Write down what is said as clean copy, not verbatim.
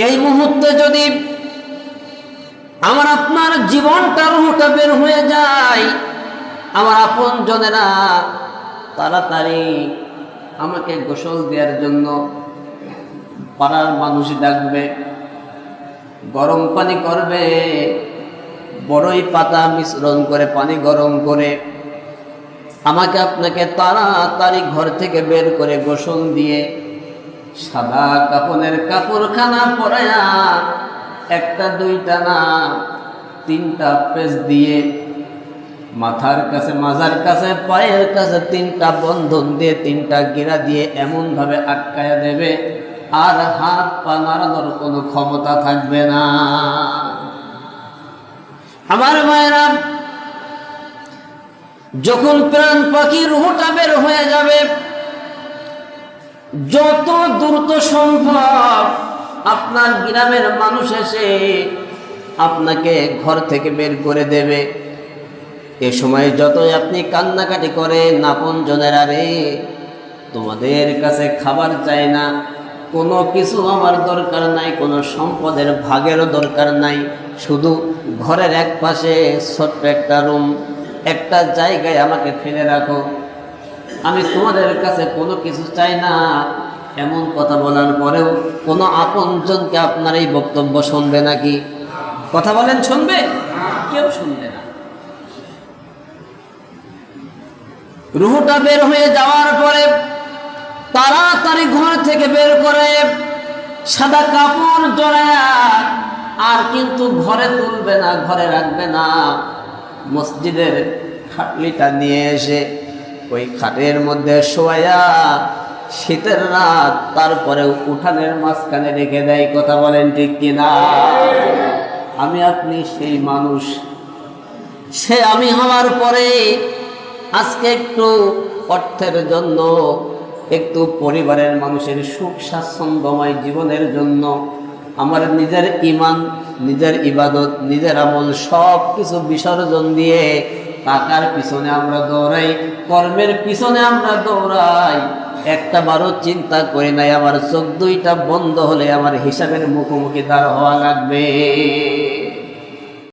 এই মুহূর্তে যদি আমার আপনার জীবনটা রুহটা বের হয়ে যায়, আমার আপন জনেরা তাড়াতাড়ি আমাকে গোসল দেওয়ার জন্য পাড়ার মানুষ ডাকবে, গরম পানি করবে, বড়ই পাতা মিশ্রণ করে পানি গরম করে আমাকে আপনাকে তাড়াতাড়ি ঘর থেকে বের করে গোসল দিয়ে সাদা কাপড়ের কাপড়খানা পরায়া একটা দুইটা না তিনটা পেজ দিয়ে মাথার কাছে মাজার কাছে পায়ের কাছে তিনটা বন্ধন দিয়ে তিনটা গিরা দিয়ে এমন ভাবে আটকায়া দেবে আর হাত পা নাড়ানোর কোনো ক্ষমতা থাকবে না। আমার মায়েরা, যখন প্রাণ পাখি রুহটা বের হয়ে যাবে, যত দ্রুত সম্ভব আপনার গ্রামের মানুষ এসে আপনাকে ঘর থেকে বের করে দেবে। এ সময় যতই আপনি কান্নাকাটি করেন, আপন জনেরা রে, তোমাদের কাছে খাবার চাই না, কোনো কিছু আমার দরকার নাই, কোনো সম্পদের ভাগেরও দরকার নাই, শুধু ঘরের এক পাশে ছোট্ট একটা রুম, একটা জায়গায় আমাকে ফেলে রাখো, আমি তোমাদের কাছে কোনো কিছু চাই না। এমন কথা বলার পরেও কোনো আপনজনকে আপনার এই বক্তব্য শুনবে নাকি? কথা বলেন, শুনবে? কেউ শুনবে না। রুহটা বের হয়ে যাওয়ার পরে তাড়াতাড়ি ঘর থেকে বের করে সাদা কাপড় জড়ায়া, আর কিন্তু ঘরে তুলবে না, ঘরে রাখবে না, মসজিদের খাটলিটা নিয়ে এসে ওই খাটের মধ্যে শোয়া শীতের রাত তারপরে উঠানের মাঝখানে রেখে দেয়। কথা বলেন ঠিক কিনা? আমি আপনি সেই মানুষ, সে আমি হওয়ার পরে আজকে একটু অর্থের জন্য, একটু পরিবারের মানুষের সুখ স্বাচ্ছন্দ্যময় জীবনের জন্য আমার নিজের ইমান, নিজের ইবাদত, নিজের আমল সব কিছু বিসর্জন দিয়ে টাকার পিছনে আমরা দৌড়াই, কর্মের পিছনে আমরা দৌড়াই, একটা বারও চিন্তা করি নাই আমার চোখ দুইটা বন্ধ হলে আমার হিসাবের মুখোমুখি দাঁড় হওয়া লাগবে।